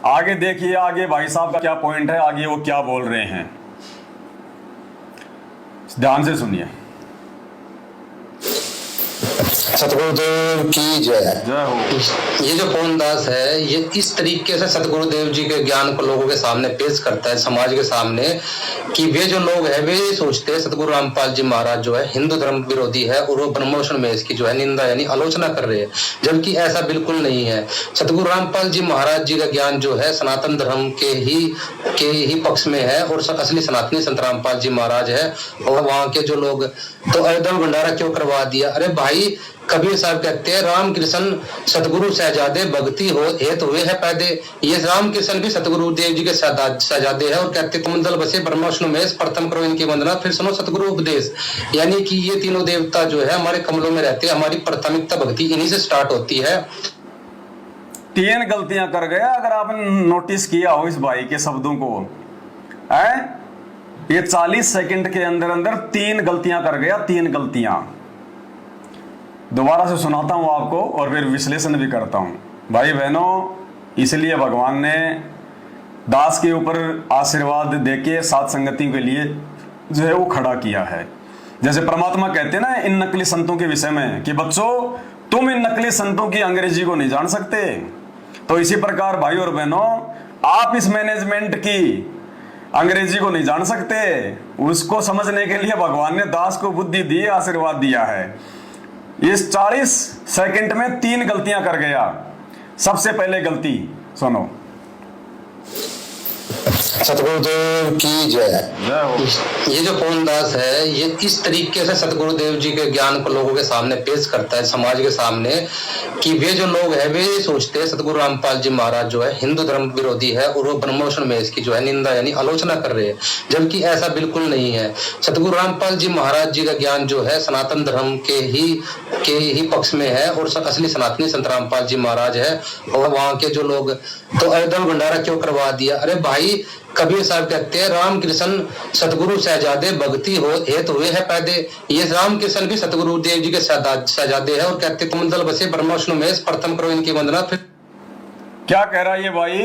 आगे देखिए, आगे भाई साहब का क्या पॉइंट है, आगे वो क्या बोल रहे हैं, ध्यान से सुनिए। सतगुरुदेव की जय। जय हो। ये जो पवनदास है ये इस तरीके से सतगुरुदेव जी के ज्ञान को लोगों के सामने पेश करता है, समाज के सामने, कि वे जो लोग हैं वे सोचते हैं सतगुरु रामपाल जी महाराज जो है हिंदू धर्म विरोधी है और वो ब्रह्मोषण में इसकी जो है निंदा यानी आलोचना कर रहे हैं, जबकि ऐसा बिल्कुल नहीं है। सतगुरु रामपाल जी महाराज जी का ज्ञान जो है सनातन धर्म के ही पक्ष में है और असली सनातनी संत रामपाल जी महाराज है। और वहां के जो लोग तो अयोध्या में भंडारा क्यों करवा दिया? अरे भाई, कबीर साहब कहते हैं राम कृष्ण सतगुरु सहजादे भक्ति हो हेत हुए है पैदे। ये राम कृष्ण भी सतगुरु देव जी के सहजादे हैं और कहते तुमंदल बसे ब्रह्मोष्ण में प्रथम करो इनकी वंदना फिर सुनो सतगुरु उपदेश। यानी कि ये तीनों देवता जो है हमारे कमलों में रहते हैं, हमारी प्राथमिकता भक्ति इन्हीं से स्टार्ट होती है। 3 गलतियां कर गया, अगर आपने नोटिस किया हो इस भाई के शब्दों को, है ये 40 सेकंड के अंदर अंदर 3 गलतियां कर गया, 3 गलतियां। दोबारा से सुनाता हूं आपको और फिर विश्लेषण भी करता हूं। भाई बहनों, इसलिए भगवान ने दास के ऊपर आशीर्वाद देके सात संगति के लिए जो है वो खड़ा किया है। जैसे परमात्मा कहते हैं ना इन नकली संतों के विषय में कि बच्चों तुम इन नकली संतों की अंग्रेजी को नहीं जान सकते, तो इसी प्रकार भाई और बहनों आप इस मैनेजमेंट की अंग्रेजी को नहीं जान सकते, उसको समझने के लिए भगवान ने दास को बुद्धि दी, आशीर्वाद दिया है। इस 40 सेकंड में 3 गलतियां कर गया। सबसे पहले गलती सुनो। सतगुरुदेव की जय। जय हो। ये जो पवनदास है ये इस तरीके से सतगुरुदेव जी के ज्ञान को लोगों के सामने पेश करता है, समाज के सामने, कि वे जो लोग हैं वे सोचते हैं सतगुरु रामपाल जी महाराज जो है हिंदू धर्म विरोधी है और वो ब्रह्मोषण में इसकी जो है निंदा यानी आलोचना कर रहे हैं, जबकि ऐसा बिल्कुल नहीं है। सतगुरु रामपाल जी महाराज जी का ज्ञान जो है सनातन धर्म के ही पक्ष में है और असली सनातनी संत रामपाल जी महाराज है। और वहां के जो लोग तो अयोध्या में भंडारा क्यों करवा दिया? अरे भाई, कबीर साहब कहते हैं राम कृष्ण सतगुरु सहजादे भक्ति हो हेत हुए है पैदे। ये राम कृष्ण भी सतगुरु देव जी के सहजादे हैं और कहते तुमंदल बसे ब्रह्मोष्ण में प्रथम करो इनकी वंदना फिर। क्या कह रहा है ये भाई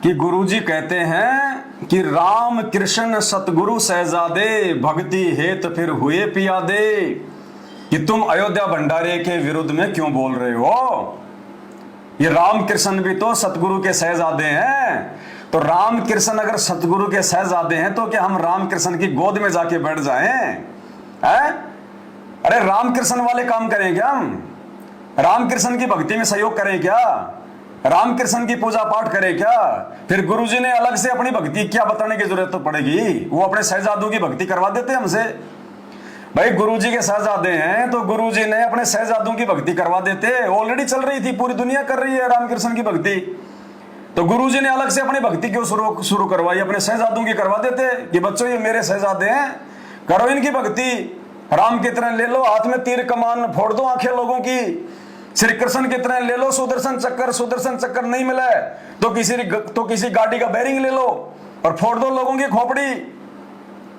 कि गुरुजी कहते हैं कि राम कृष्ण सतगुरु सहजादे भक्ति हेत फिर हुए पियादे, कि तुम अयोध्या भंडारे के विरुद्ध में क्यों बोल रहे हो? ये राम कृष्ण भी तो सतगुरु के सहजादे हैं। तो राम कृष्ण अगर सतगुरु के सहजादे हैं तो क्या हम राम कृष्ण की गोद में जाके बैठ जाएं? हैं? अरे राम कृष्ण वाले काम करें क्या हम? राम कृष्ण की भक्ति में सहयोग करें क्या? राम कृष्ण की पूजा पाठ करें क्या? फिर गुरुजी ने अलग से अपनी भक्ति क्या बताने की जरूरत तो पड़ेगी? वो अपने सहजादों की भक्ति करवा देते हमसे। भाई गुरुजी के शहजादे हैं तो गुरुजी ने अपने शहजादों की भक्ति करवा देते। ऑलरेडी चल रही थी, पूरी दुनिया कर रही है रामकृष्ण की भक्ति, तो गुरुजी ने अलग से अपनी भक्ति क्यों शुरू करवाई? अपने शहजादों की करवा देते कि बच्चों ये मेरे शहजादे हैं, करो इनकी भक्ति। राम की तरह ले लो, हाथ में तीर कमान फोड़ दो आंखें लोगों की। श्री कृष्ण की तरह ले लो सुदर्शन चक्कर नहीं मिला तो किसी गाड़ी का बैरिंग ले लो और फोड़ दो लोगों की खोपड़ी।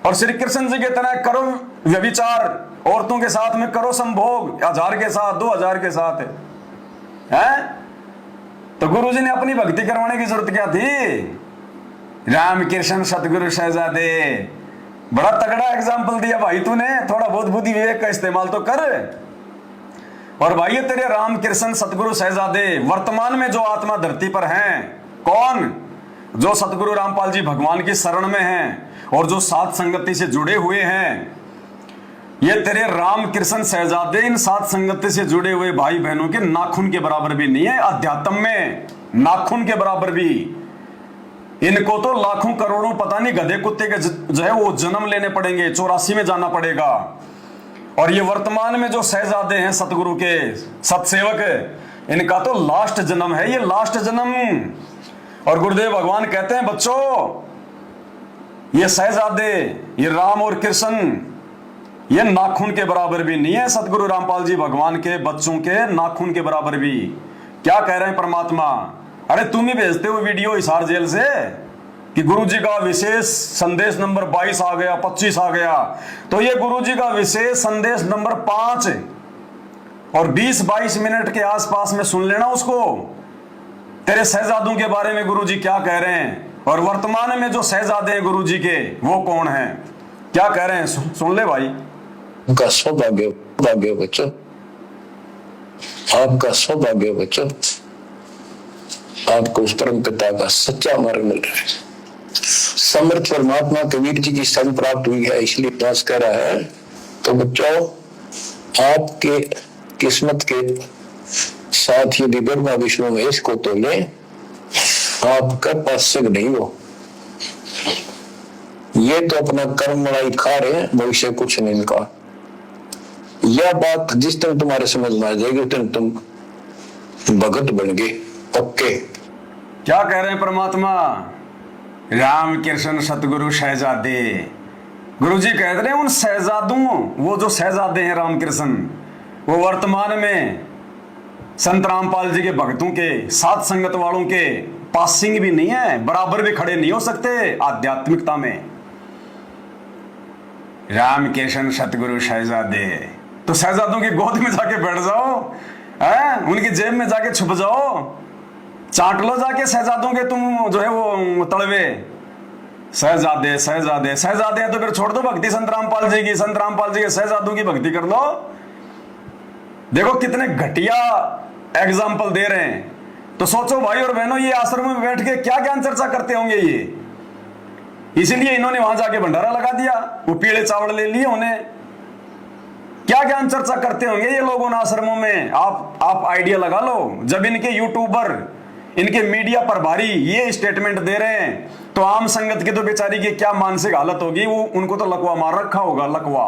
और श्री कृष्ण जी की तरह करो व्यभिचार, औरतों के साथ में करो संभोग 1000 के साथ 2000 के साथ है। तो गुरुजी ने अपनी भक्ति करवाने की जरूरत क्या थी? राम कृष्ण सतगुरु शहजादे, बड़ा तगड़ा एग्जाम्पल दिया भाई तूने, थोड़ा बहुत बुद्धि विवेक का इस्तेमाल तो कर। और भाई ये तेरे राम कृष्ण सतगुरु शहजादे वर्तमान में जो आत्मा धरती पर हैं, कौन? जो सतगुरु रामपाल जी भगवान की शरण में हैं और जो सात संगति से जुड़े हुए हैं। ये तेरे राम कृष्ण शहजादे इन सात संगति से जुड़े हुए भाई बहनों के नाखून के बराबर भी नहीं है। अध्यात्म में नाखून के बराबर भी। इनको तो लाखों करोड़ों पता नहीं गधे कुत्ते के जो है वो जन्म लेने पड़ेंगे, 84 में जाना पड़ेगा। और ये वर्तमान में जो शहजादे हैं सतगुरु के सतसेवक, इनका तो लास्ट जन्म है, ये लास्ट जन्म। और गुरुदेव भगवान कहते हैं बच्चों ये शहजादे, ये राम और कृष्ण, ये नाखून के बराबर भी नहीं है। सतगुरु रामपाल जी भगवान के बच्चों के नाखून के बराबर भी। क्या कह रहे हैं परमात्मा? अरे तुम ही भेजते हो वीडियो हिसार जेल से कि गुरुजी का विशेष संदेश नंबर 22 आ गया, 25 आ गया। तो ये गुरुजी का विशेष संदेश नंबर 5 और 20-22 मिनट के आसपास में सुन लेना उसको। तेरे शहजादों के बारे में गुरुजी क्या कह रहे हैं, और वर्तमान में जो शहजादे हैं गुरुजी के वो कौन हैं, क्या कह रहे हैं, सुन ले भाई। का सौभाग्य भाग्य बच्चों, आपका सौभाग्य बच्चों, आपको उस परम पिता का सच्चा मार्ग मिल रहा है। समर्थ परमात्मा कबीर जी की शरण प्राप्त हुई है, इसलिए दास कह रहा है। तो बच्चों, आपके किस्मत के साथ यदि ब्रह्मा विष्णु महेश को तो ले, आपका पासक नहीं हो। ये तो अपना कर्म मलाई खा रहे हैं, भविष्य कुछ नहीं इनका। यह बात जिस दिन तुम्हारे समझ में आ जाएगी उस दिन तुम भगत बन गए पक्के। क्या कह रहे हैं परमात्मा? राम कृष्ण सतगुरु शहजादे, गुरुजी कह रहे हैं उन शहजादों, वो जो शहजादे हैं रामकृष्ण, वो वर्तमान में संत रामपाल जी के भक्तों के, साथ संगत वालों के पासिंग भी नहीं है, बराबर भी खड़े नहीं हो सकते आध्यात्मिकता में। राम कृष्ण सतगुरु शहजादे, तो शहजादों की गोद में जाके बैठ जाओ, उनकी जेब में जाके छुप जाओ, चाट लो जाके शहजादों के तुम जो है वो तलवे। शहजादे शहजादे शहजादे हैं तो फिर छोड़ दो भक्ति संत रामपाल जी की, संत रामपाल जी के शहजादों की भक्ति कर लो। देखो कितने घटिया एग्जाम्पल दे रहे हैं। तो सोचो भाई और बहनों, ये आश्रम में बैठ के क्या ज्ञान चर्चा करते होंगे ये, इसीलिए इन्होंने वहां जाके भंडारा लगा दिया, वो पीले चावल ले लिए उन्हें। क्या ज्ञान चर्चा करते होंगे ये लोग उन आश्रमों में, आप आइडिया लगा लो। जब इनके यूट्यूबर, इनके मीडिया प्रभारी ये स्टेटमेंट दे रहे हैं, तो आम संगत की तो बेचारी की क्या मानसिक हालत होगी, वो उनको तो लकवा मार रखा होगा, लकवा।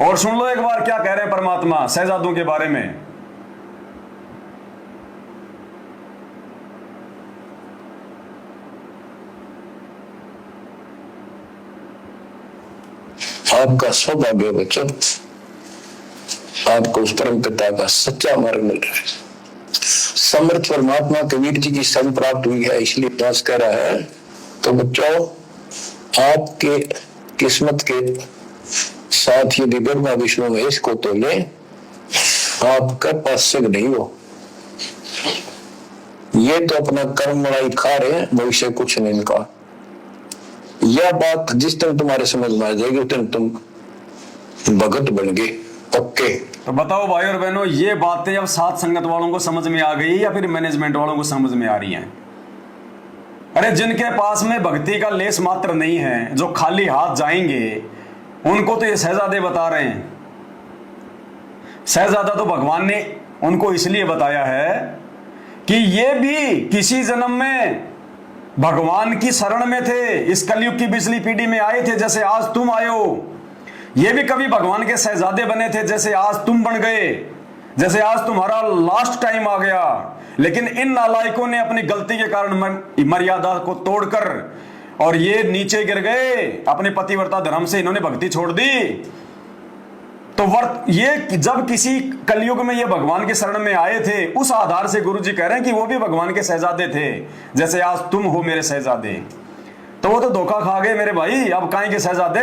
और सुन लो एक बार क्या कह रहे हैं परमात्मा शहजादों के बारे में। आपका सौभाग्य बच्चों, आपको उस परम पिता का सच्चा मार्ग मिल रहा है। समर्थ परमात्मा कबीर जी की शरण प्राप्त हुई है, इसलिए दास कह रहा है। तो बच्चों, आपके किस्मत के साथ यदि ब्रह्मा विष्णु महेश को तो ले, आपका पासक नहीं हो। ये तो अपना कर्म मलाई खा रहे हैं, भविष्य कुछ नहीं इनका। यह बात जिस दिन तुम्हारे समझ में आ जाएगी उस दिन तुम भगत बन गए पक्के। तो बताओ भाई और बहनों, ये बातें अब साथ संगत वालों को समझ में आ गई या फिर मैनेजमेंट वालों को समझ में आ रही हैं? अरे जिनके पास में भक्ति का लेस मात्र नहीं है, जो खाली हाथ जाएंगे, उनको तो ये शहजादे बता रहे हैं। शहजादा तो भगवान ने उनको इसलिए बताया है कि ये भी किसी जन्म में भगवान की शरण में थे, इस कलयुग की पिछली पीढ़ी में आए थे, जैसे आज तुम आए हो। ये भी कभी भगवान के शहजादे बने थे, जैसे आज तुम बन गए, जैसे आज तुम्हारा लास्ट टाइम आ गया। लेकिन इन नालायकों ने अपनी गलती के कारण मर्यादा को तोड़कर और ये नीचे गिर गए, अपने पतिव्रता धर्म से इन्होंने भक्ति छोड़ दी। तो ये जब किसी कलयुग में ये भगवान के शरण में आए थे, उस आधार से गुरुजी कह रहे हैं कि वो भी भगवान के शहजादे थे, जैसे आज तुम हो मेरे शहजादे। तो वो तो धोखा खा गए मेरे भाई, अब काहे के शहजादे।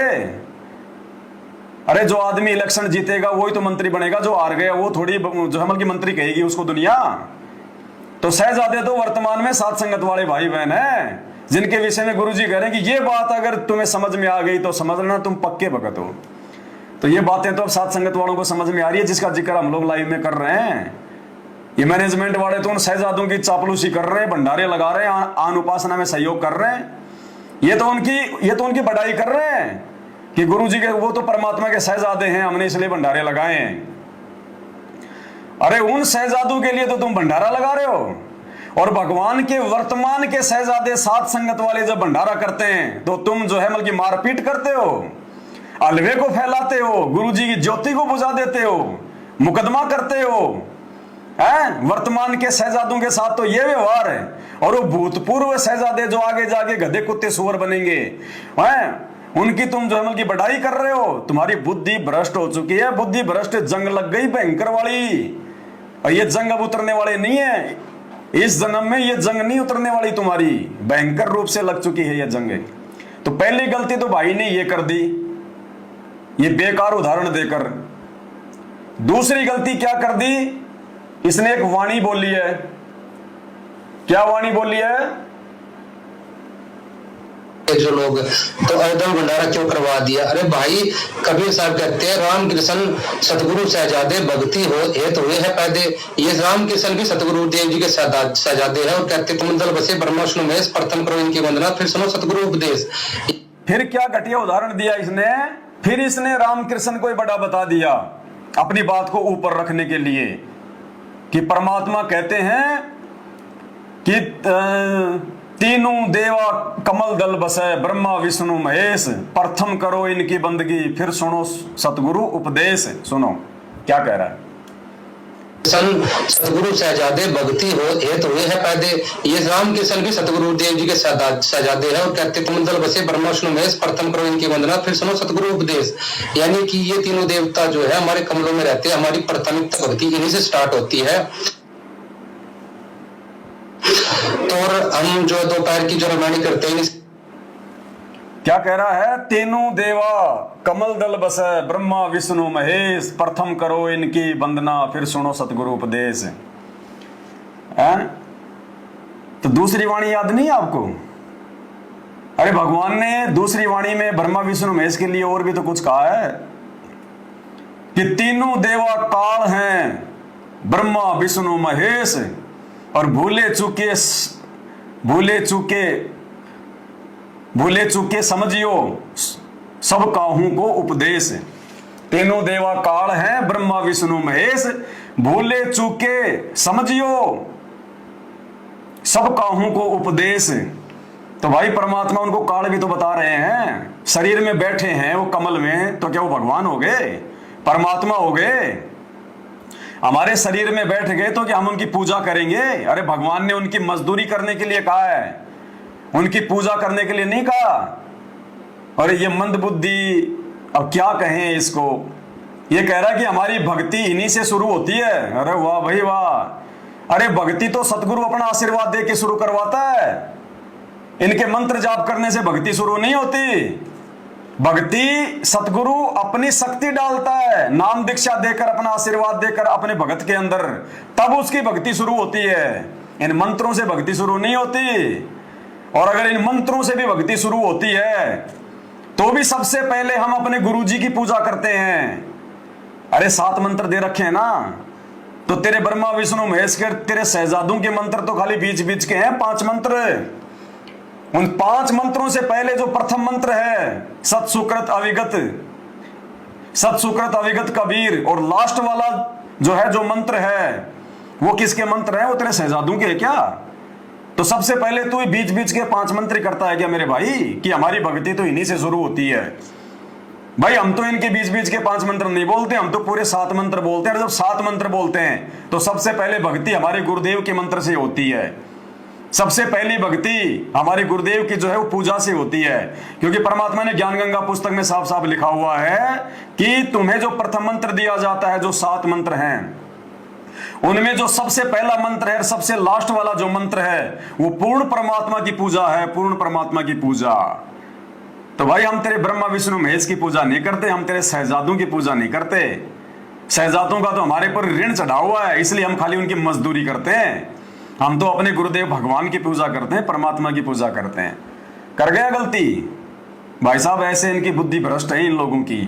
अरे जो आदमी इलेक्शन जीतेगा वही तो मंत्री बनेगा, जो हार गया वो थोड़ी जो हमल की मंत्री कहेगी उसको दुनिया। तो शहजादे तो वर्तमान में साथ संगत वाले भाई बहन हैं, जिनके विषय में गुरुजी कह रहे हैं कि ये बात अगर तुम्हें समझ में आ गई तो समझ लेना तुम पक्के भगत हो। तो ये बातें तो अब साथ संगत वालों को समझ में आ रही है, जिसका जिक्र हम लोग लाइव में कर रहे हैं। ये मैनेजमेंट वाले तो उन शहजादों की चापलूसी कर रहे हैं, भंडारे लगा रहे हैं, आन उपासना में सहयोग कर रहे हैं। ये तो उनकी बढ़ाई कर रहे हैं कि गुरुजी के वो तो परमात्मा के शहजादे हैं, हमने इसलिए भंडारे लगाए हैं। अरे उन शहजादों के लिए तो तुम भंडारा लगा रहे हो, और भगवान के वर्तमान के शहजादे साथ संगत वाले जब भंडारा करते हैं तो तुम जो है बल्कि मारपीट करते हो, अलवे को फैलाते हो, गुरुजी की ज्योति को बुझा देते हो, मुकदमा करते हो। वर्तमान के शहजादों के साथ तो ये व्यवहार है, और वो भूतपूर्व शहजादे जो आगे जाके गधे कुत्ते सुअर बनेंगे, उनकी तुम जो है की बढ़ाई कर रहे हो। तुम्हारी बुद्धि भ्रष्ट हो चुकी है, बुद्धि भ्रष्ट, जंग लग गई भयंकर वाली, और ये जंग अब उतरने वाले नहीं है। इस जन्म में ये जंग नहीं उतरने वाली, तुम्हारी भयंकर रूप से लग चुकी है ये जंग। तो पहली गलती तो भाई ने ये कर दी, ये बेकार उदाहरण देकर। दूसरी गलती क्या कर दी, इसने एक वाणी बोली है क्या वाणी बोली है? जो लोग तो अयोध्या भंडारा क्यों करवा दिया? अरे भाई, कबीर साहब कहते हैं रामकृष्ण सतगुरु शहजादे भक्ति हो हे तो हुए है पैदे। ये रामकृष्ण भी सतगुरु देव जी के शहजादे हैं और कहते कमंडल बसे ब्रह्मा विष्णु महेश, प्रथम करो इनकी वंदना फिर सुनो सतगुरु उपदेश। फिर क्या घटिया उदाहरण दिया इसने? फिर इसने रामकृष्ण को ही बड़ा बता दिया अपनी बात को ऊपर रखने के लिए कि परमात्मा कहते हैं कि तीनों देवा कमल दल बसे ब्रह्मा विष्णु महेश, प्रथम करो इनकी बंदगी फिर सुनो सतगुरु उपदेश। सुनो क्या कह रहा है? सतगुरु शहजादे भक्ति हो हे तो हुए है पैदे। ये रामकृष्ण भी सतगुरु देव जी के शहजादे हैं और कहते कमंडल बसे ब्रह्मा विष्णु महेश, प्रथम करो इनकी वंदना फिर सुनो सतगुरु उपदेश। यानी कि ये तीनों देवता जो है हमारे कमलों में रहते हैं, हमारी प्राथमिकता भक्ति इन्हीं से स्टार्ट होती है। तो और हम जो दोपहर की जो रामायण करते हैं, क्या कह रहा है? तीनों देवा कमल दल बसे ब्रह्मा विष्णु महेश, प्रथम करो इनकी वंदना फिर सुनो सतगुरु उपदेश। तो दूसरी वाणी याद नहीं आपको? अरे भगवान ने दूसरी वाणी में ब्रह्मा विष्णु महेश के लिए और भी तो कुछ कहा है कि तीनों देवा काल हैं ब्रह्मा विष्णु महेश, और भूले चूके समझियो सब काहू को उपदेश। तीनों देवा काल हैं ब्रह्मा विष्णु महेश, भूले चूके समझियो सब काहू को उपदेश। तो भाई परमात्मा उनको काल भी तो बता रहे हैं। शरीर में बैठे हैं वो कमल में, तो क्या वो भगवान हो गए, परमात्मा हो गए? हमारे शरीर में बैठ गए तो क्या हम उनकी पूजा करेंगे? अरे भगवान ने उनकी मजदूरी करने के लिए कहा है, उनकी पूजा करने के लिए नहीं कहा। और ये मंद बुद्धि, अब क्या कहें इसको, ये कह रहा है कि हमारी भक्ति इन्हीं से शुरू होती है। अरे वाह भाई वाह! अरे भक्ति तो सतगुरु अपना आशीर्वाद दे के शुरू करवाता है, इनके मंत्र जाप करने से भक्ति शुरू नहीं होती। भक्ति सतगुरु अपनी शक्ति डालता है, नाम दीक्षा देकर, अपना आशीर्वाद देकर अपने भगत के अंदर, तब उसकी भक्ति शुरू होती है। इन मंत्रों से भक्ति शुरू नहीं होती। और अगर इन मंत्रों से भी भक्ति शुरू होती है तो भी सबसे पहले हम अपने गुरुजी की पूजा करते हैं। अरे 7 मंत्र दे रखे हैं ना, तो तेरे ब्रह्मा विष्णु महेश के, तेरे शहजादों के मंत्र तो खाली बीच बीच के हैं 5 मंत्र। उन 5 मंत्रों से पहले जो प्रथम मंत्र है सत सुकृत अविगत कबीर, और लास्ट वाला जो है जो मंत्र है वो किसके मंत्र है? वो तेरे शहजादों के है क्या? तो सबसे पहले तू बीच बीच के 5 मंत्र करता है क्या मेरे भाई? कि हमारी भक्ति तो इन्हीं से शुरू होती है। भाई हम तो इनके बीच बीच के 5 मंत्र नहीं बोलते, हम तो पूरे 7 मंत्र बोलते हैं। और जब 7 मंत्र बोलते हैं तो सबसे पहले भक्ति हमारे गुरुदेव के मंत्र से होती है। सबसे पहली भक्ति हमारे गुरुदेव की जो है वो पूजा से होती है, क्योंकि परमात्मा ने ज्ञान गंगा पुस्तक में साफ साफ लिखा हुआ है कि तुम्हें जो प्रथम मंत्र दिया जाता है, जो 7 मंत्र हैं, उनमें जो सबसे पहला मंत्र है, सबसे लास्ट वाला जो मंत्र है, वो पूर्ण परमात्मा की पूजा है, पूर्ण परमात्मा की पूजा। तो भाई हम तेरे ब्रह्मा विष्णु महेश की पूजा नहीं करते, हम तेरे शहजादों की पूजा नहीं करते। शहजादों का तो हमारे पर ऋण चढ़ा हुआ है, इसलिए हम खाली उनकी मजदूरी करते हैं। हम तो अपने गुरुदेव भगवान की पूजा करते हैं, परमात्मा की पूजा करते हैं। कर गया गलती भाई साहब, ऐसे इनकी बुद्धि भ्रष्ट है इन लोगों की।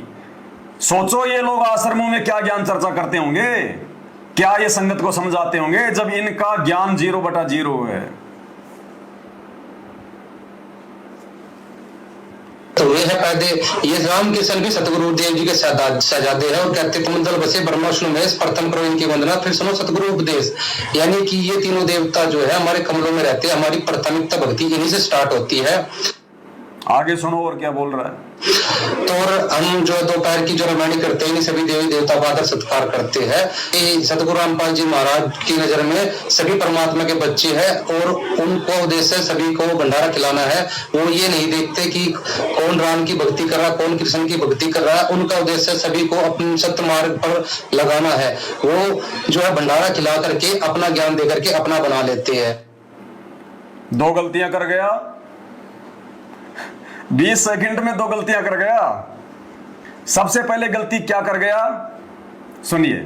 सोचो ये लोग आश्रमों में क्या ज्ञान चर्चा करते होंगे, क्या ये संगत को समझाते होंगे, जब इनका ज्ञान 0/0 है। तो ये है पैदे। ये रामकृष्ण भी सतगुरु देव जी के शहजादे हैं और कहते कमंडल बसे ब्रह्मा विष्णु महेश, प्रथम करो इनकी वंदना फिर सुनो सतगुरु उपदेश। यानी कि ये तीनों देवता जो है हमारे कमलों में रहते हैं, हमारी प्राथमिकता भक्ति इन्हीं से स्टार्ट होती है। आगे सुनो और क्या बोल रहा है। तो और हम जो दोपहर की जो रामायण करते हैं, सभी देवी देवता का आदर सत्कार करते हैं। सतगुरु रामपाल जी महाराज की नजर में सभी परमात्मा के बच्चे हैं और उनको उद्देश्य सभी को भंडारा खिलाना है। वो ये नहीं देखते कि कौन राम की भक्ति कर रहा है, कौन कृष्ण की भक्ति कर रहा है। उनका उद्देश्य सभी को अपने सत्य मार्ग पर लगाना है। वो जो है भंडारा खिला करके, अपना ज्ञान दे करके अपना बना लेते हैं। 2 गलतियां कर गया, 20 सेकंड में 2 गलतियां कर गया। सबसे पहले गलती क्या कर गया, सुनिए।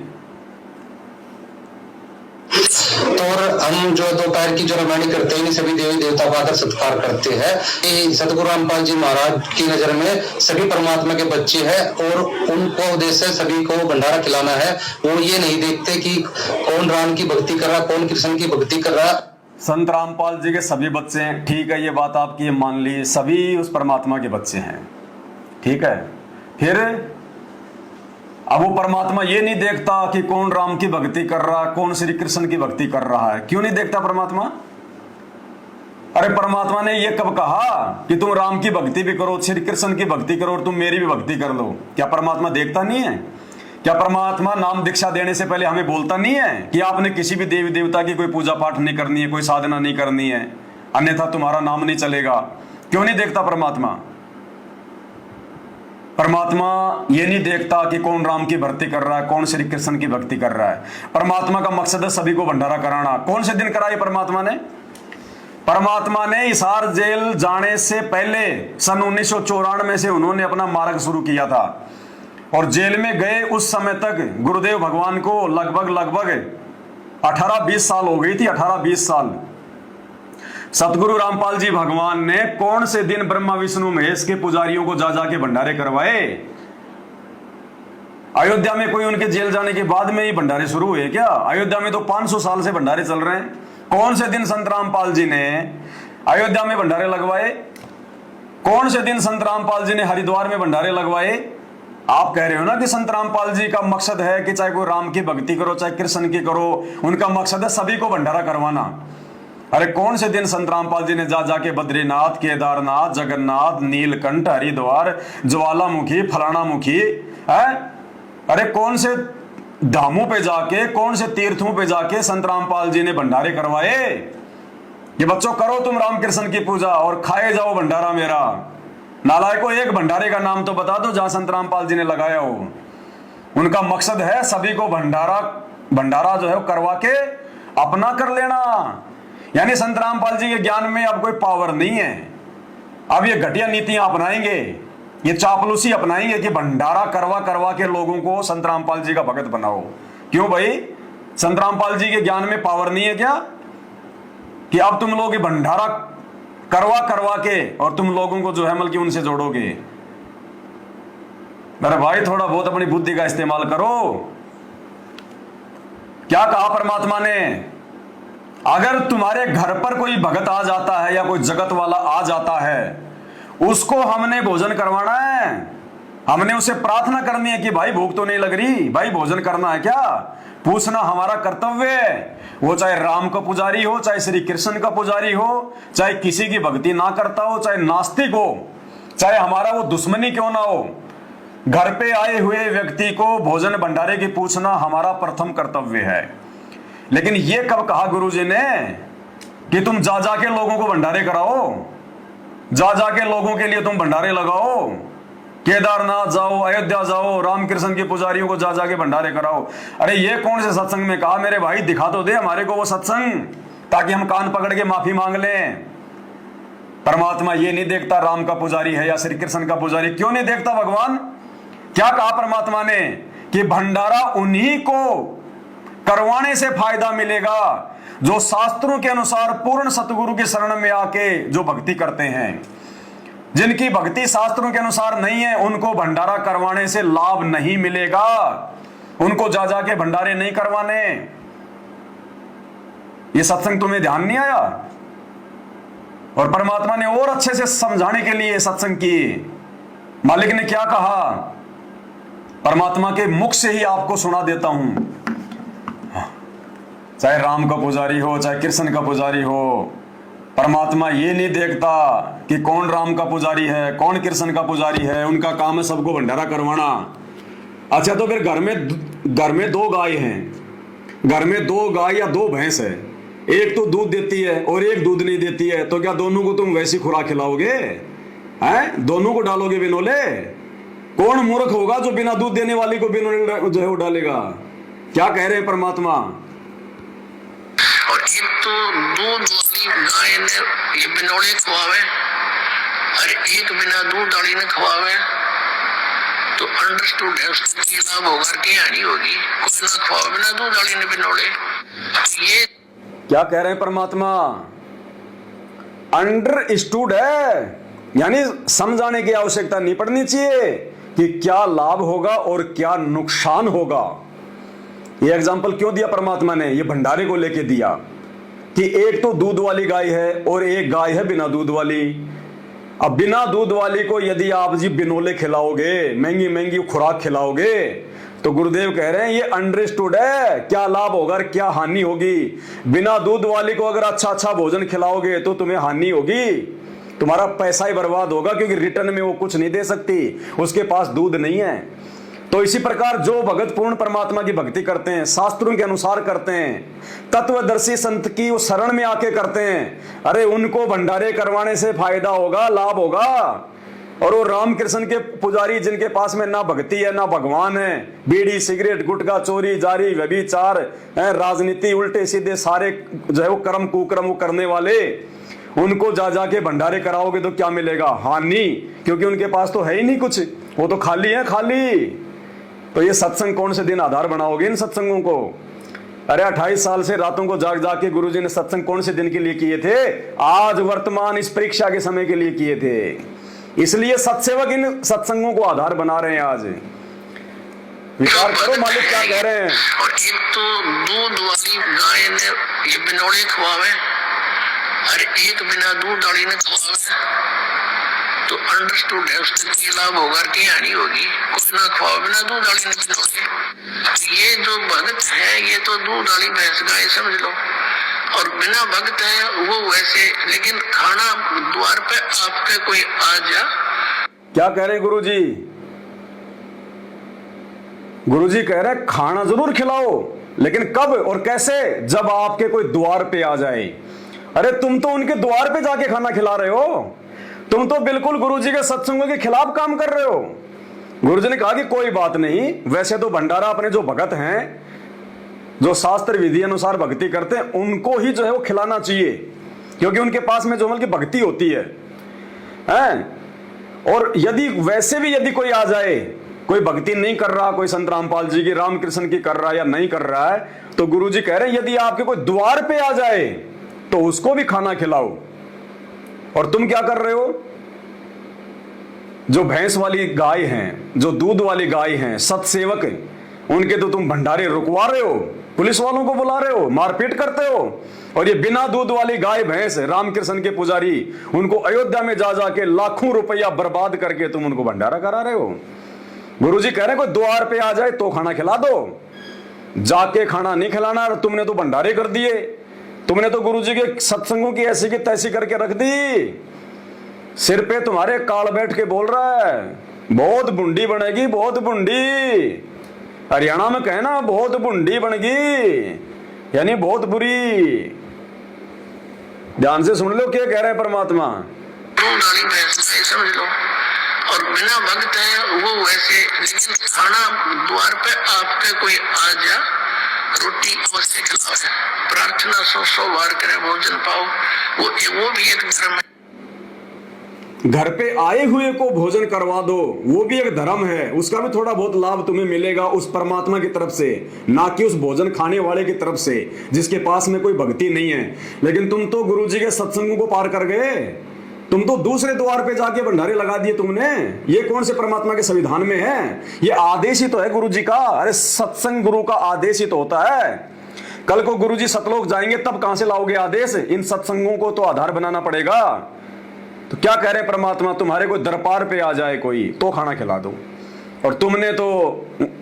तो और हम जो दोपहर की जो रामायण करते हैं सभी देवी देवता का आदर सत्कार करते हैं। ये सतगुरु रामपाल जी महाराज की नजर में सभी परमात्मा के बच्चे हैं और उनको उद्देश्य सभी को भंडारा खिलाना है। वो ये नहीं देखते कि कौन राम की भक्ति कर रहा, कौन कृष्ण की भक्ति कर रहा। संत रामपाल जी के सभी बच्चे हैं, ठीक है, ये बात आपकी मान ली, सभी उस परमात्मा के बच्चे हैं, ठीक है। फिर अब वो परमात्मा ये नहीं देखता कि कौन राम की भक्ति कर रहा है, कौन श्री कृष्ण की भक्ति कर रहा है। क्यों नहीं देखता परमात्मा? अरे परमात्मा ने ये कब कहा कि तुम राम की भक्ति भी करो, श्री कृष्ण की भक्ति करो और तुम मेरी भी भक्ति कर लो? क्या परमात्मा देखता नहीं है? क्या परमात्मा नाम दीक्षा देने से पहले हमें बोलता नहीं है कि आपने किसी भी देवी देवता की कोई पूजा पाठ नहीं करनी है, कोई साधना नहीं करनी है, अन्यथा तुम्हारा नाम नहीं चलेगा? क्यों नहीं देखता परमात्मा? परमात्मा ये नहीं देखता कि कौन राम की भक्ति कर रहा है, कौन श्री कृष्ण की भक्ति कर रहा है। परमात्मा का मकसद है सभी को भंडारा कराना। कौन से दिन कराया परमात्मा ने? परमात्मा ने हिसार जेल जाने से पहले सन 1994 से उन्होंने अपना मार्ग शुरू किया था और जेल में गए उस समय तक गुरुदेव भगवान को लगभग 18-20 साल हो गई थी। 18-20 साल सतगुरु रामपाल जी भगवान ने कौन से दिन ब्रह्मा विष्णु महेश के पुजारियों को जा जाके भंडारे करवाए? अयोध्या में कोई उनके जेल जाने के बाद में ही भंडारे शुरू हुए क्या? अयोध्या में तो 500 साल से भंडारे चल रहे हैं। कौन से दिन संत रामपाल जी ने अयोध्या में भंडारे लगवाए? कौन से दिन संत रामपाल जी ने हरिद्वार में भंडारे लगवाए? आप कह रहे हो ना कि संत रामपाल जी का मकसद है कि चाहे कोई राम की भक्ति करो चाहे कृष्ण की करो, उनका मकसद है सभी को भंडारा करवाना। अरे कौन से दिन संत रामपाल जी ने जा जाके बद्रीनाथ, केदारनाथ, जगन्नाथ, नीलकंठ, हरिद्वार, ज्वालामुखी, फलानामुखी है, अरे कौन से धामों पे जाके, कौन से तीर्थों पे जाके संत रामपाल जी ने भंडारे करवाए? ये बच्चों करो तुम राम कृष्ण की पूजा और खाए जाओ भंडारा मेरा। नालायकों, एक भंडारे का नाम तो बता दो जहां संत रामपाल जी ने लगाया हो। उनका मकसद है सभी को भंडारा जो है करवा के अपना कर लेना। यानी संत रामपाल जी के ज्ञान में अब कोई पावर नहीं है। अब ये घटिया नीतियां अपनाएंगे, ये चापलूसी अपनाएंगे कि भंडारा करवा के लोगों को संत रामपाल जी का भगत बनाओ। क्यों भाई? संत रामपाल जी के ज्ञान में पावर नहीं है क्या कि अब तुम लोग भंडारा करवा के और तुम लोगों को जो है मतलब उनसे जोड़ोगे? मेरे भाई थोड़ा बहुत अपनी बुद्धि का इस्तेमाल करो। क्या कहा परमात्मा ने? अगर तुम्हारे घर पर कोई भगत आ जाता है या कोई जगत वाला आ जाता है, उसको हमने भोजन करवाना है। हमने उसे प्रार्थना करनी है कि भाई भूख तो नहीं लग रही, भाई भोजन करना है क्या? पूछना हमारा कर्तव्य है। वो चाहे राम का पुजारी हो, चाहे श्री कृष्ण का पुजारी हो, चाहे किसी की भक्ति ना करता हो, चाहे नास्तिक हो, चाहे हमारा वो दुश्मनी क्यों ना हो, घर पे आए हुए व्यक्ति को भोजन भंडारे की पूछना हमारा प्रथम कर्तव्य है। लेकिन ये कब कहा गुरुजी ने कि तुम जा जाके लोगों को भंडारे कराओ, जा जाके लोगों के लिए तुम भंडारे लगाओ, केदारनाथ जाओ, अयोध्या जाओ, रामकृष्ण के पुजारियों को जा जाके भंडारे कराओ? अरे ये कौन से सत्संग में कहा? मेरे भाई दिखा तो दे हमारे को वो सत्संग, ताकि हम कान पकड़ के माफी मांग लें। परमात्मा ये नहीं देखता राम का पुजारी है या श्री कृष्ण का पुजारी। क्यों नहीं देखता भगवान? क्या कहा परमात्मा ने कि भंडारा उन्हीं को करवाने से फायदा मिलेगा जो शास्त्रों के अनुसार पूर्ण सतगुरु की शरण में आके जो भक्ति करते हैं। जिनकी भक्ति शास्त्रों के अनुसार नहीं है, उनको भंडारा करवाने से लाभ नहीं मिलेगा। उनको जा जाके भंडारे नहीं करवाने। ये सत्संग तुम्हें ध्यान नहीं आया? और परमात्मा ने और अच्छे से समझाने के लिए सत्संग की। मालिक ने क्या कहा? परमात्मा के मुख से ही आपको सुना देता हूं। चाहे राम का पुजारी हो, चाहे कृष्ण का पुजारी हो, परमात्मा ये नहीं देखता कि कौन राम का पुजारी है, कौन कृष्ण का पुजारी है। उनका काम है सबको भंडारा करवाना। अच्छा, तो फिर घर में 2 गाय हैं, घर में 2 गाय या 2 भैंस है, एक तो दूध देती है और एक दूध नहीं देती है, तो क्या दोनों को तुम वैसी खुराक खिलाओगे? हैं? दोनों को डालोगे बिनोले? कौन मूर्ख होगा जो बिना दूध देने वाली को बिनोले जो है वो डालेगा? क्या कह रहे हैं परमात्मा? और एक तो दूध वाली गाय ने ये बिनोले खवावे और एक बिना दूध वाली ने खवावे, तो अंडरस्टूड है उसके लाभ होगा कि हानि होगी? कुछ ना खवावे बिना दूध वाली ने बिनोले। ये क्या कह रहे हैं परमात्मा? अंडरस्टूड है, यानी समझाने की आवश्यकता नहीं पड़नी चाहिए कि क्या लाभ होगा और क्या नुकसान होगा। ये एग्जाम्पल क्यों दिया परमात्मा ने? ये भंडारे को लेके दिया कि एक तो दूध वाली गाय है और एक गाय है बिना दूध वाली। अब बिना दूध वाली को यदि आप जी बिनोले खिलाओगे, महंगी महंगी खुराक खिलाओगे, तो गुरुदेव कह रहे हैं ये अंडरस्टूड है क्या लाभ होगा और क्या हानि होगी। बिना दूध वाली को अगर अच्छा अच्छा भोजन खिलाओगे तो तुम्हें हानि होगी, तुम्हारा पैसा ही बर्बाद होगा, क्योंकि रिटर्न में वो कुछ नहीं दे सकती, उसके पास दूध नहीं है। तो इसी प्रकार जो भगत पूर्ण परमात्मा की भक्ति करते हैं, शास्त्रों के अनुसार करते हैं, तत्वदर्शी संत की वो शरण में आके करते हैं, अरे उनको भंडारे करवाने से फायदा होगा, लाभ होगा। और वो रामकृष्ण के पुजारी जिनके पास में ना भक्ति है ना भगवान है, बीड़ी सिगरेट गुटखा चोरी जारी व्यभिचार राजनीति उल्टे सीधे सारे जो है वो कर्म कुकर्म वो करने वाले, उनको जा जाके भंडारे कराओगे तो क्या मिलेगा? हानि, क्योंकि उनके पास तो है ही नहीं कुछ, वो तो खाली है खाली। तो ये सत्संग कौन से दिन आधार बनाओगे इन सत्संगों को? अरे 28 साल से रातों को जाग जाग के गुरुजी ने सत्संग कौन से दिन के लिए किए थे? आज वर्तमान इस परीक्षा के समय के लिए किए थे। इसलिए सत्सेवक इन सत्संगों को आधार बना रहे हैं। आज विचार करो मालिक क्या कह रहे हैं। और एक तो दूध वाली गाय ने ये बिनोड़े खवावे और एक बिना दूध वाली ने खवावे, तो अंडरस्टूड है उससे क्या लाभ होगा और क्या हानि होगी। कुछ ना खवाओ बिना दूध वाली ने बिनोड़े। ये जो भगत है ये तो दूध वाली भैंस गाय समझ लो, और बिना भक्त है वो वैसे, लेकिन खाना द्वार पे आपके कोई आ जा। क्या कह रहे हैं गुरुजी? गुरुजी कह रहे हैं खाना जरूर खिलाओ, लेकिन कब और कैसे? जब आपके कोई द्वार पे आ जाए। अरे तुम तो उनके द्वार पे जाके खाना खिला रहे हो, तुम तो बिल्कुल गुरुजी के सत्संगों के खिलाफ काम कर रहे हो। गुरुजी ने कहा कि कोई बात नहीं, वैसे तो भंडारा अपने जो भगत हैं, जो शास्त्र विधि अनुसार भक्ति करते हैं, उनको ही जो है वो खिलाना चाहिए, क्योंकि उनके पास में जो की भक्ति होती है। और यदि वैसे भी यदि कोई आ जाए, कोई भक्ति नहीं कर रहा, कोई संत रामपाल जी की रामकृष्ण की कर रहा है या नहीं कर रहा है, तो गुरुजी कह रहे हैं यदि आपके कोई द्वार पे आ जाए तो उसको भी खाना खिलाओ। और तुम क्या कर रहे हो? जो भैंस वाली गाय हैं, जो दूध वाली गाय हैं, सत्सेवक उनके तो तुम भंडारे रुकवा रहे हो, पुलिस वालों को बुला रहे हो, मारपीट करते हो। और ये बिना दूध वाली गाय भैंस रामकृष्ण के पुजारी, उनको अयोध्या में जा जाके लाखों रुपया बर्बाद करके तुम उनको भंडारा करा रहे हो। गुरुजी कह रहे हैं कोई द्वार पे आ जाए तो खाना खिला दो, जाके खाना नहीं खिलाना। तुमने तो भंडारे कर दिए, तुमने तो गुरुजी के सत्संगों की ऐसी की तैसी करके रख दी। सिर पे तुम्हारे काल बैठ के बोल रहा है बहुत बुंडी बनेगी, बहुत बुंडी। हरियाणा में कहना बहुत बुंडी बनेगी, यानी बहुत बुरी। ध्यान से सुन लो क्या कह रहे हैं परमात्मा। समझ लो, और बिना भक्त है वो वैसे, लेकिन खाना द्वार पे आपके कोई आ जा, रोटी अवश्य खिलाओ, प्रार्थना 100 बार करे, भोजन पाओ, वो भी एक धर्म है। घर पे आए हुए को भोजन करवा दो, वो भी एक धर्म है, उसका भी थोड़ा बहुत लाभ तुम्हें मिलेगा उस परमात्मा की तरफ से, ना कि उस भोजन खाने वाले की तरफ से जिसके पास में कोई भक्ति नहीं है। लेकिन तुम तो गुरुजी के सत्संगों को पार कर गए, तुम तो दूसरे द्वार पे जाके भंडारे लगा दिए तुमने। ये कौन से परमात्मा के संविधान में है? ये आदेश ही तो है गुरुजी का। अरे सत्संग गुरु का आदेश ही तो होता है। कल को गुरुजी सतलोक जाएंगे तब कहां से लाओगे आदेश? इन सत्संगों को तो आधार बनाना पड़ेगा। तो क्या कह रहे हैं परमात्मा, तुम्हारे कोई दरबार पे आ जाए कोई तो खाना खिला दो, और तुमने तो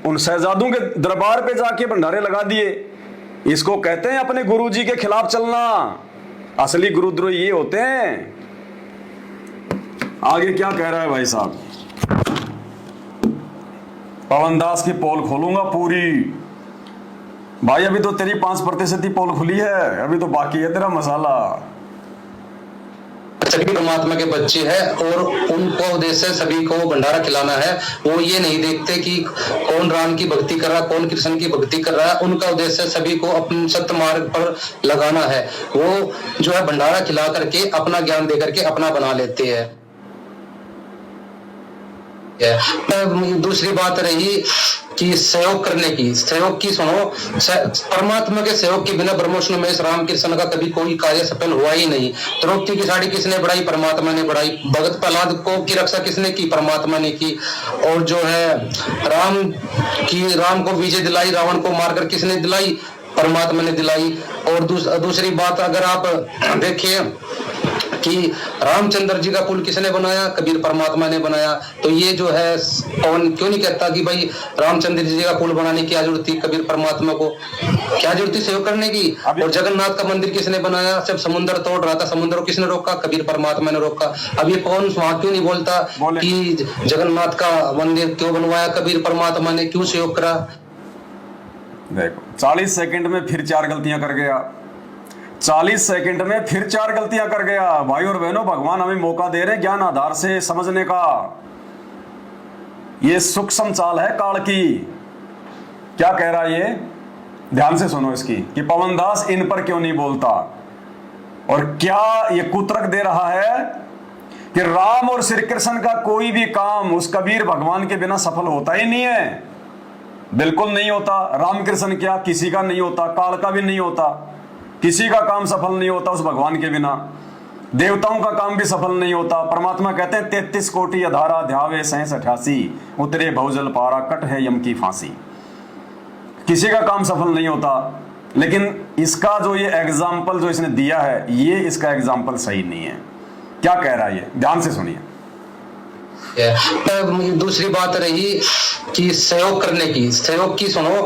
उन शहजादों के दरबार पे जाके भंडारे लगा दिए। इसको कहते हैं अपने गुरुजी के खिलाफ चलना। असली गुरुद्रोही ये होते हैं। आगे क्या कह रहा है भाई साहब? पवन दास की पोल खोलूंगा पूरी। भाई अभी तो तेरी 5% ही पोल खुली है, अभी तो बाकी है तेरा मसाला। सभी परमात्मा के बच्चे हैं और उनको उद्देश्य सभी को भंडारा खिलाना है। वो ये नहीं देखते कि कौन राम की भक्ति कर रहा है, कौन कृष्ण की भक्ति कर रहा है। उनका उद्देश्य सभी को अपने सत्य मार्ग पर लगाना है। वो जो है भंडारा खिला करके अपना ज्ञान दे करके अपना बना लेते हैं। दूसरी बात रही कि सहयोग करने की, सहयोग की सुनो, परमात्मा के सहयोग के बिना ब्रह्मोष्ण में रामकृष्ण का कभी कोई कार्य सफल हुआ ही नहीं। द्रौपदी की साड़ी किसने बढ़ाई? परमात्मा ने बढ़ाई। भगत प्रहलाद को की रक्षा किसने की? परमात्मा ने की। और जो है राम को विजय दिलाई, रावण को मारकर किसने दिलाई? परमात्मा ने दिलाई। और दूसरी बात अगर आप देखिए कि रामचंद्र जी का पुल किसने बनाया? कबीर परमात्मा ने बनाया। तो ये जो है कौन क्यों नहीं कहता कि भाई रामचंद्र जी का पुल बनाने की क्या जरूरत थी? कबीर परमात्मा को क्या जरूरत थी सहयोग करने की? और जगन्नाथ का मंदिर किसने बनाया? जब समुद्र तोड़ रहा था, समुद्र को किसने रोका? कबीर परमात्मा ने रोका। अब ये कौन वहां क्यों नहीं बोलता कि जगन्नाथ का मंदिर क्यों बनवाया? कबीर परमात्मा ने क्यों सहयोग करा? देखो 40 सेकंड में फिर 4 गलतियां कर गया। 40 सेकंड में फिर 4 गलतियां कर गया। भाई और बहनों, भगवान हमें मौका दे रहे ज्ञान आधार से समझने का। ये सूक्ष्म चाल है काल की। क्या कह रहा है ये? ध्यान से सुनो इसकी कि पवन दास इन पर क्यों नहीं बोलता, और क्या ये कुतर्क दे रहा है कि राम और श्री कृष्ण का कोई भी काम उस कबीर भगवान के बिना सफल होता ही नहीं है। बिल्कुल नहीं होता। रामकृष्ण क्या किसी का नहीं होता, काल का भी नहीं होता, किसी का काम सफल नहीं होता उस भगवान के बिना। देवताओं का काम भी सफल नहीं होता। परमात्मा कहते हैं 33 कोटि अधारा ध्यावे 88 उतरे भवजल पारा कट है यम की फांसी। किसी का काम सफल नहीं होता। लेकिन इसका जो ये एग्जाम्पल जो इसने दिया है, ये इसका एग्जाम्पल सही नहीं है। क्या कह रहा है ये? ध्यान से सुनिए। दूसरी बात रही कि सहयोग करने की, सहयोग की सुनो,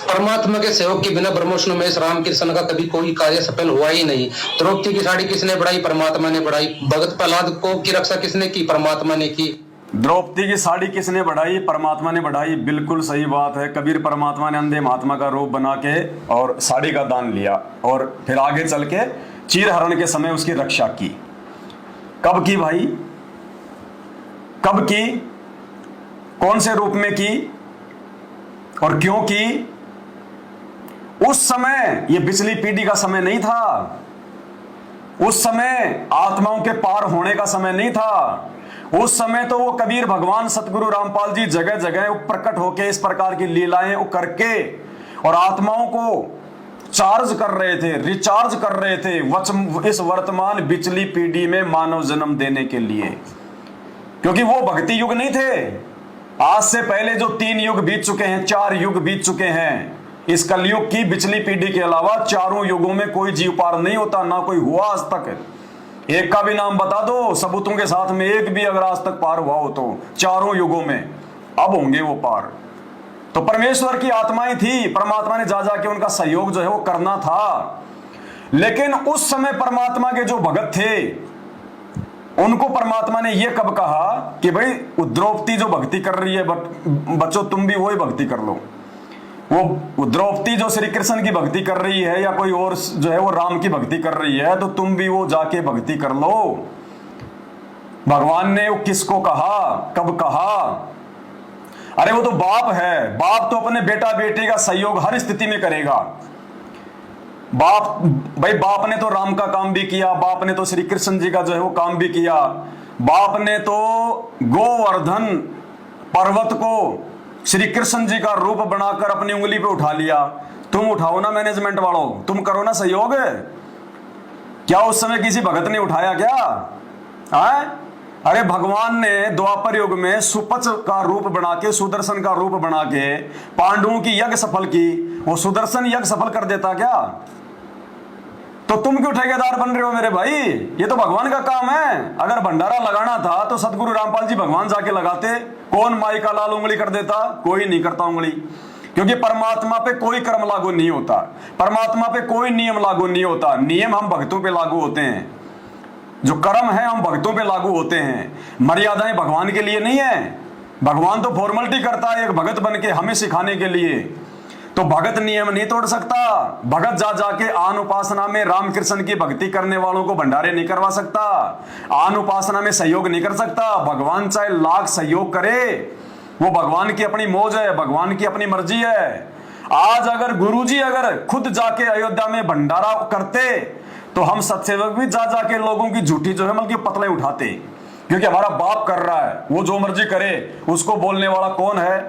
परमात्मा के सहयोग के बिना ब्रह्मोष्ण में रामकृष्ण का कभी कोई कार्य सफल हुआ ही नहीं। द्रौपदी की साड़ी किसने बढ़ाई? परमात्मा ने बढ़ाई। भगत प्रहलाद को की रक्षा किसने की? परमात्मा ने की। द्रौपदी की साड़ी किसने बढ़ाई? परमात्मा ने बढ़ाई। बिल्कुल सही बात है। कबीर परमात्मा ने अंधे महात्मा का रूप बना के और साड़ी का दान लिया, और फिर आगे चल के चीरहरण के समय उसकी रक्षा की। कब की भाई? कब की? कौन से रूप में की और क्यों की? उस समय ये पिछली पीढ़ी का समय नहीं था। उस समय आत्माओं के पार होने का समय नहीं था। उस समय तो वो कबीर भगवान सतगुरु रामपाल जी जगह जगह प्रकट होके इस प्रकार की लीलाएं करके और आत्माओं को चार्ज कर रहे थे, रिचार्ज कर रहे थे इस वर्तमान बिचली पीढ़ी में मानव जन्म देने के लिए। क्योंकि वो भक्ति युग नहीं थे। आज से पहले जो 3 युग बीत चुके हैं, 4 युग बीत चुके हैं, इस कलयुग की बिचली पीढ़ी के अलावा चारों युगों में कोई जीव पार नहीं होता, ना कोई हुआ आज तक। एक का भी नाम बता दो सबूतों के साथ में, एक भी अगर आज तक पार हुआ हो तो चारों युगों में अब होंगे वो पार। तो परमेश्वर की आत्माएं थी, परमात्मा ने जा जाके उनका सहयोग जो है वो करना था। लेकिन उस समय परमात्मा के जो भगत थे उनको परमात्मा ने यह कब कहा कि भाई द्रौपदी जो भक्ति कर रही है बच्चों तुम भी वही भक्ति कर लो। वो द्रौपदी जो श्री कृष्ण की भक्ति कर रही है या कोई और जो है वो राम की भक्ति कर रही है, तो तुम भी वो जाके भक्ति कर लो। भगवान ने वो किसको कहा, कब कहा? अरे वो तो बाप है। बाप तो अपने बेटा बेटी का सहयोग हर स्थिति में करेगा। बाप ने तो राम का काम भी किया, बाप ने तो श्री कृष्ण जी का जो है वो काम भी किया। बाप ने तो गोवर्धन पर्वत को श्री कृष्ण जी का रूप बनाकर अपनी उंगली पे उठा लिया। तुम उठाओ ना मैनेजमेंट वालों, तुम करो ना सहयोग। क्या उस समय किसी भगत ने उठाया क्या? अरे भगवान ने द्वापर युग में सुपच का रूप बना के, सुदर्शन का रूप बना के पांडवों की यज्ञ सफल की। वो सुदर्शन यज्ञ सफल कर देता क्या? तो तुम क्यों ठेकेदार बन रहे हो मेरे भाई? ये तो भगवान का काम है। अगर भंडारा लगाना था तो सतगुरु रामपाल जी भगवान जाके लगाते। कौन माई का लाल उंगली कर देता? कोई नहीं करता उंगली। क्योंकि परमात्मा पे कोई कर्म लागू नहीं होता, परमात्मा पे कोई नियम लागू नहीं होता। नियम हम भक्तों पे लागू होते हैं, जो कर्म है हम भक्तों पे लागू होते हैं। मर्यादाएं भगवान के लिए नहीं है। भगवान तो फॉर्मेलिटी करता है एक भगत बन के हमें सिखाने के लिए। तो भगत नियम नहीं तोड़ सकता। भगत जा जाके आन उपासना में रामकृष्ण की भक्ति करने वालों को भंडारे नहीं करवा सकता, आन उपासना में सहयोग नहीं कर सकता। भगवान चाहे लाख सहयोग करे, वो भगवान की अपनी मौज है, भगवान की अपनी मर्जी है। आज अगर गुरुजी अगर खुद जाके अयोध्या में भंडारा करते तो हम सत्सेवक भी जा जाके लोगों की झूठी जो है बल्कि पतले उठाते। क्योंकि हमारा बाप कर रहा है, वो जो मर्जी करे, उसको बोलने वाला कौन है?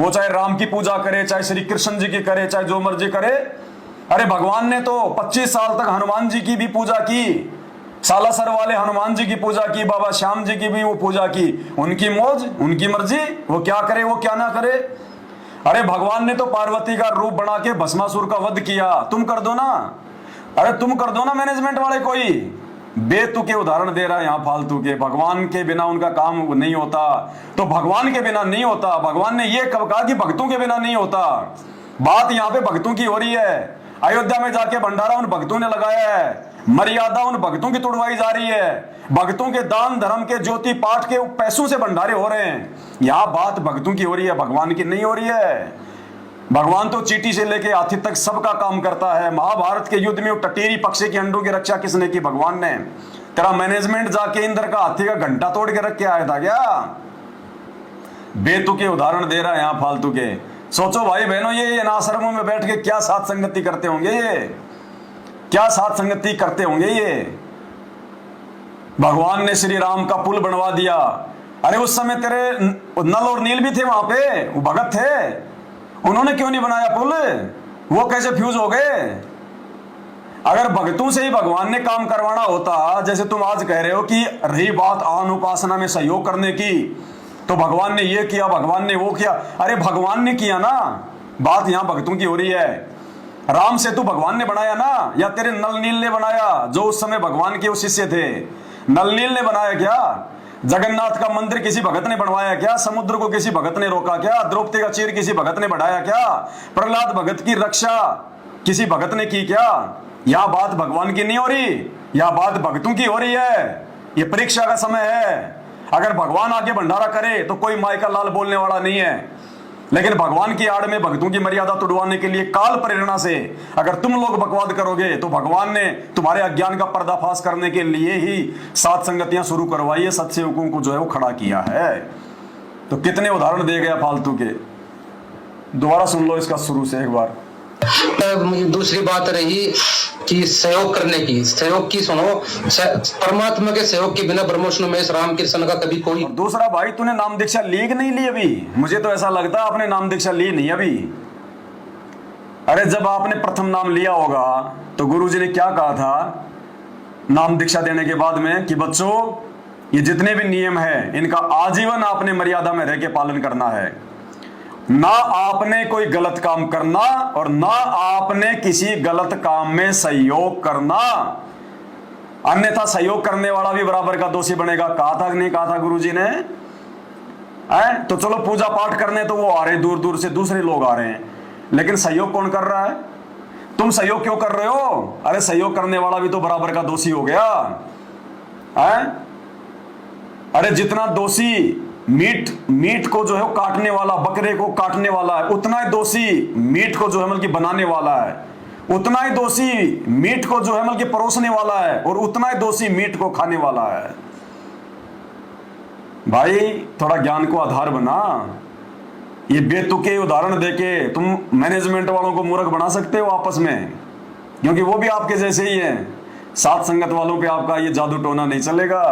वो चाहे राम की पूजा करे, चाहे श्री कृष्ण जी की करे, चाहे जो मर्जी करे। अरे भगवान ने तो 25 साल तक हनुमान जी की भी पूजा की, सालासर वाले हनुमान जी की पूजा की, बाबा श्याम जी की भी वो पूजा की। उनकी मौज, उनकी मर्जी, वो क्या करे वो क्या ना करे। अरे भगवान ने तो पार्वती का रूप बना के भस्मासुर का वध किया, तुम कर दो ना। अरे तुम कर दो ना मैनेजमेंट वाले। कोई बेतुके उदाहरण दे रहा है यहाँ फालतू के। भगवान के बिना उनका काम नहीं होता, तो भगवान के बिना नहीं होता। भगवान ने ये कब कहा कि भक्तों के बिना नहीं होता? बात यहाँ पे भक्तों की हो रही है। अयोध्या में जाके भंडारा उन भक्तों ने लगाया है, मर्यादा उन भक्तों की तोड़वाई जा रही है, भक्तों के दान धर्म के ज्योति पाठ के पैसों से भंडारे हो रहे हैं। यहां बात भक्तों की हो रही है, भगवान की नहीं हो रही है। भगवान तो चींटी से लेके हाथी तक सबका काम करता है। महाभारत के युद्ध में टटेरी पक्षी के अंडों की रक्षा किसने की? भगवान ने। तेरा मैनेजमेंट जाके इंद्र का हाथी का घंटा तोड़ के रख के आया था क्या? बेतुके उदाहरण दे रहा है यहाँ फालतू के। सोचो भाई बहनों, ये आश्रमों में बैठ के क्या साथ संगति करते होंगे, ये क्या साथ संगति करते होंगे ये। भगवान ने श्री राम का पुल बनवा दिया। अरे उस समय तेरे नल और नील भी थे वहां पे, वो भगत थे, उन्होंने क्यों नहीं बनाया पुल? वो कैसे फ्यूज हो गए? अगर भगतों से ही भगवान ने काम करवाना होता, जैसे तुम आज कह रहे हो कि रही बात आन उपासना में सहयोग करने की, तो भगवान ने ये किया, भगवान ने वो किया। अरे भगवान ने किया ना, बात यहां भक्तों की हो रही है। राम सेतु भगवान ने बनाया ना, या तेरे नल नील ने बनाया, जो उस समय भगवान के शिष्य थे? नल नील ने बनाया क्या? जगन्नाथ का मंदिर किसी भगत ने बनवाया क्या? समुद्र को किसी भगत ने रोका क्या? द्रौपदी का चीर किसी भगत ने बढ़ाया क्या? प्रहलाद भगत की रक्षा किसी भगत ने की क्या? यह बात भगवान की नहीं हो रही, यह बात भक्तों की हो रही है। यह परीक्षा का समय है। अगर भगवान आगे भंडारा करे तो कोई माई का लाल बोलने वाला नहीं है, लेकिन भगवान की आड़ में भक्तों की मर्यादा तोड़वाने के लिए काल प्रेरणा से अगर तुम लोग बकवाद करोगे, तो भगवान ने तुम्हारे अज्ञान का पर्दाफाश करने के लिए ही सात संगतियां शुरू करवाई है, सत्सेवकों को जो है वो खड़ा किया है। तो कितने उदाहरण दे गया फालतू के। दोबारा सुन लो इसका शुरू से एक बार। दूसरी बात रही कि सहयोग करने की, सहयोग की सुनो, परमात्मा के सहयोग के बिना ब्रह्मविष्णु महेश राम कृष्ण का कभी कोई। दूसरा भाई, तूने नाम दीक्षा ली कि नहीं ली अभी? मुझे तो ऐसा लगता है आपने नाम दीक्षा ली नहीं अभी। अरे जब आपने प्रथम नाम लिया होगा तो गुरुजी ने क्या कहा था नाम दीक्षा देने के बाद में कि बच्चों, ये जितने भी नियम है इनका आजीवन आपने मर्यादा में रह के पालन करना है। ना आपने कोई गलत काम करना और ना आपने किसी गलत काम में सहयोग करना, अन्यथा सहयोग करने वाला भी बराबर का दोषी बनेगा। कहा था नहीं कहा था गुरुजी ने? तो चलो पूजा पाठ करने तो वो आ रहे, दूर दूर से दूसरे लोग आ रहे हैं, लेकिन सहयोग कौन कर रहा है? तुम सहयोग क्यों कर रहे हो? अरे सहयोग करने वाला भी तो बराबर का दोषी हो गया है। अरे जितना दोषी मीट को जो है वो काटने वाला, बकरे को काटने वाला है, उतना ही दोषी मीट को जो है मतलब बनाने वाला है, उतना ही दोषी मीट को जो है मतलब परोसने वाला है, और उतना ही दोषी मीट को खाने वाला है। भाई थोड़ा ज्ञान को आधार बना। ये बेतुके उदाहरण देके तुम मैनेजमेंट वालों को मूर्ख बना सकते हो आपस में, क्योंकि वो भी आपके जैसे ही हैं। सात संगत वालों पे आपका ये जादू टोना नहीं चलेगा।